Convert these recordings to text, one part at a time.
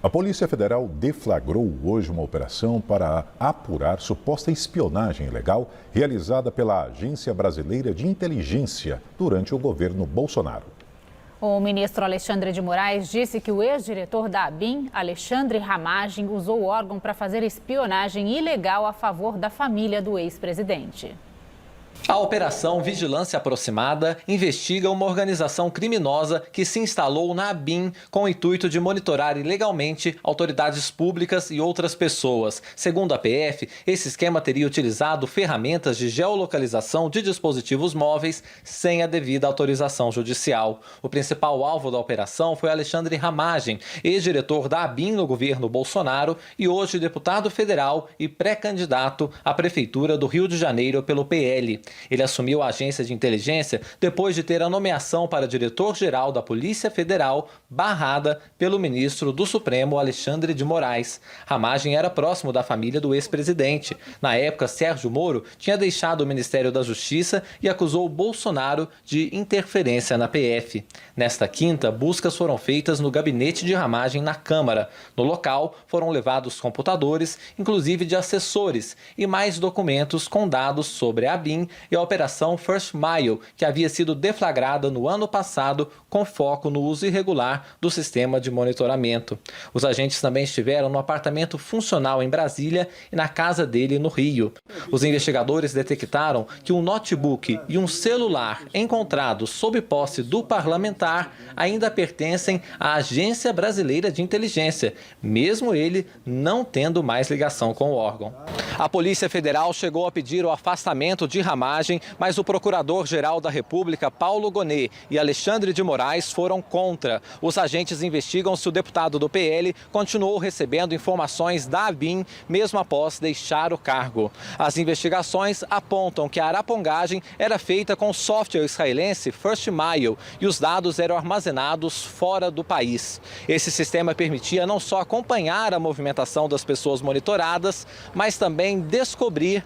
A Polícia Federal deflagrou hoje uma operação para apurar suposta espionagem ilegal realizada pela Agência Brasileira de Inteligência durante o governo Bolsonaro. O ministro Alexandre de Moraes disse que o ex-diretor da ABIN, Alexandre Ramagem, usou o órgão para fazer espionagem ilegal a favor da família do ex-presidente. A Operação Vigilância Aproximada investiga uma organização criminosa que se instalou na ABIN com o intuito de monitorar ilegalmente autoridades públicas e outras pessoas. Segundo a PF, esse esquema teria utilizado ferramentas de geolocalização de dispositivos móveis sem a devida autorização judicial. O principal alvo da operação foi Alexandre Ramagem, ex-diretor da ABIN no governo Bolsonaro e hoje deputado federal e pré-candidato à Prefeitura do Rio de Janeiro pelo PL. Ele assumiu a agência de inteligência depois de ter a nomeação para diretor-geral da Polícia Federal barrada pelo ministro do Supremo, Alexandre de Moraes. Ramagem era próximo da família do ex-presidente. Na época, Sérgio Moro tinha deixado o Ministério da Justiça e acusou Bolsonaro de interferência na PF. Nesta quinta, buscas foram feitas no gabinete de Ramagem na Câmara. No local, foram levados computadores, inclusive de assessores, e mais documentos com dados sobre a ABIN e a Operação First Mile, que havia sido deflagrada no ano passado com foco no uso irregular do sistema de monitoramento. Os agentes também estiveram no apartamento funcional em Brasília e na casa dele no Rio. Os investigadores detectaram que um notebook e um celular encontrados sob posse do parlamentar ainda pertencem à Agência Brasileira de Inteligência, mesmo ele não tendo mais ligação com o órgão. A Polícia Federal chegou a pedir o afastamento de Ramagem, mas o Procurador-Geral da República, Paulo Gonet, e Alexandre de Moraes foram contra. Os agentes investigam se o deputado do PL continuou recebendo informações da ABIN mesmo após deixar o cargo. As investigações apontam que a arapongagem era feita com o software israelense First Mile e os dados eram armazenados fora do país. Esse sistema permitia não só acompanhar a movimentação das pessoas monitoradas, mas também descobrir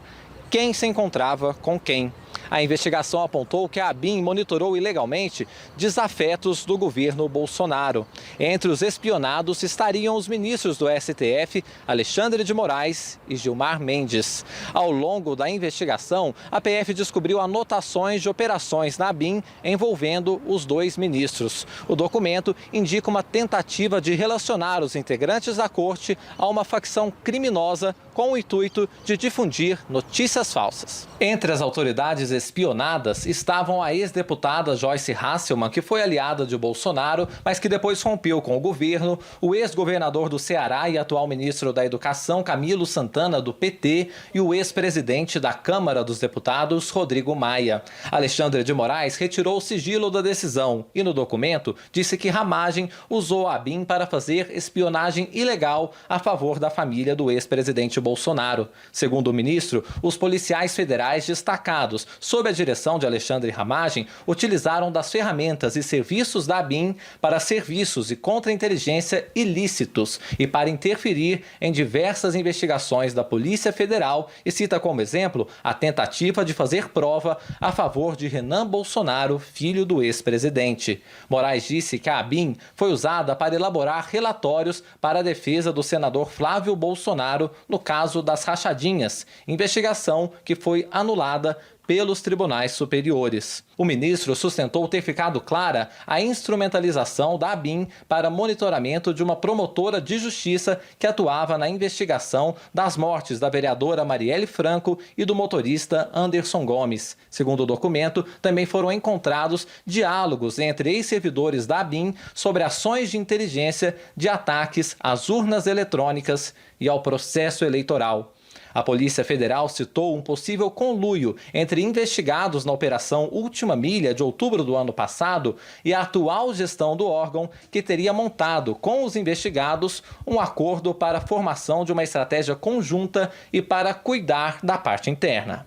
quem se encontrava com quem. A investigação apontou que a ABIN monitorou ilegalmente desafetos do governo Bolsonaro. Entre os espionados estariam os ministros do STF, Alexandre de Moraes e Gilmar Mendes. Ao longo da investigação, a PF descobriu anotações de operações na ABIN envolvendo os dois ministros. O documento indica uma tentativa de relacionar os integrantes da corte a uma facção criminosa com o intuito de difundir notícias falsas. Entre as autoridades espionadas estavam a ex-deputada Joyce Hasselmann, que foi aliada de Bolsonaro, mas que depois rompeu com o governo, o ex-governador do Ceará e atual ministro da Educação, Camilo Santana, do PT, e o ex-presidente da Câmara dos Deputados, Rodrigo Maia. Alexandre de Moraes retirou o sigilo da decisão e, no documento, disse que Ramagem usou a ABIN para fazer espionagem ilegal a favor da família do ex-presidente Bolsonaro. Segundo o ministro, os policiais federais destacados sob a direção de Alexandre Ramagem, utilizaram das ferramentas e serviços da ABIN para serviços e contra-inteligência ilícitos e para interferir em diversas investigações da Polícia Federal e cita como exemplo a tentativa de fazer prova a favor de Renan Bolsonaro, filho do ex-presidente. Moraes disse que a ABIN foi usada para elaborar relatórios para a defesa do senador Flávio Bolsonaro no caso das rachadinhas, investigação que foi anulada pelos tribunais superiores. O ministro sustentou ter ficado clara a instrumentalização da ABIN para monitoramento de uma promotora de justiça que atuava na investigação das mortes da vereadora Marielle Franco e do motorista Anderson Gomes. Segundo o documento, também foram encontrados diálogos entre ex-servidores da ABIN sobre ações de inteligência de ataques às urnas eletrônicas e ao processo eleitoral. A Polícia Federal citou um possível conluio entre investigados na Operação Última Milha de outubro do ano passado e a atual gestão do órgão, que teria montado com os investigados um acordo para a formação de uma estratégia conjunta e para cuidar da parte interna.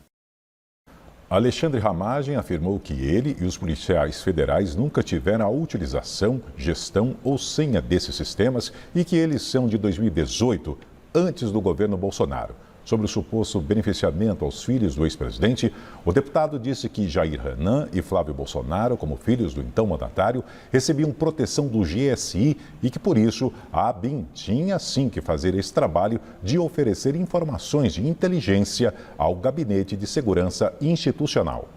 Alexandre Ramagem afirmou que ele e os policiais federais nunca tiveram a utilização, gestão ou senha desses sistemas e que eles são de 2018, antes do governo Bolsonaro. Sobre o suposto beneficiamento aos filhos do ex-presidente, o deputado disse que Jair Renan e Flávio Bolsonaro, como filhos do então mandatário, recebiam proteção do GSI e que, por isso, a ABIN tinha sim que fazer esse trabalho de oferecer informações de inteligência ao Gabinete de Segurança Institucional.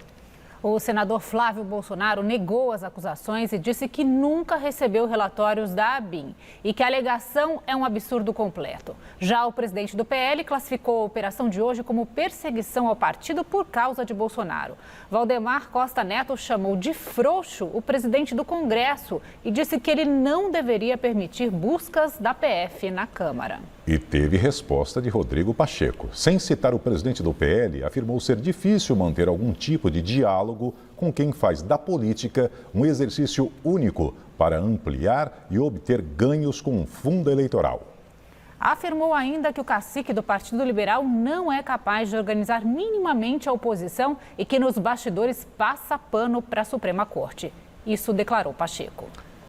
O senador Flávio Bolsonaro negou as acusações e disse que nunca recebeu relatórios da ABIN e que a alegação é um absurdo completo. Já o presidente do PL classificou a operação de hoje como perseguição ao partido por causa de Bolsonaro. Valdemar Costa Neto chamou de frouxo o presidente do Congresso e disse que ele não deveria permitir buscas da PF na Câmara. E teve resposta de Rodrigo Pacheco. Sem citar o presidente do PL, afirmou ser difícil manter algum tipo de diálogo com quem faz da política um exercício único para ampliar e obter ganhos com um fundo eleitoral. Afirmou ainda que o cacique do Partido Liberal não é capaz de organizar minimamente a oposição e que nos bastidores passa pano para a Suprema Corte. Isso declarou Pacheco.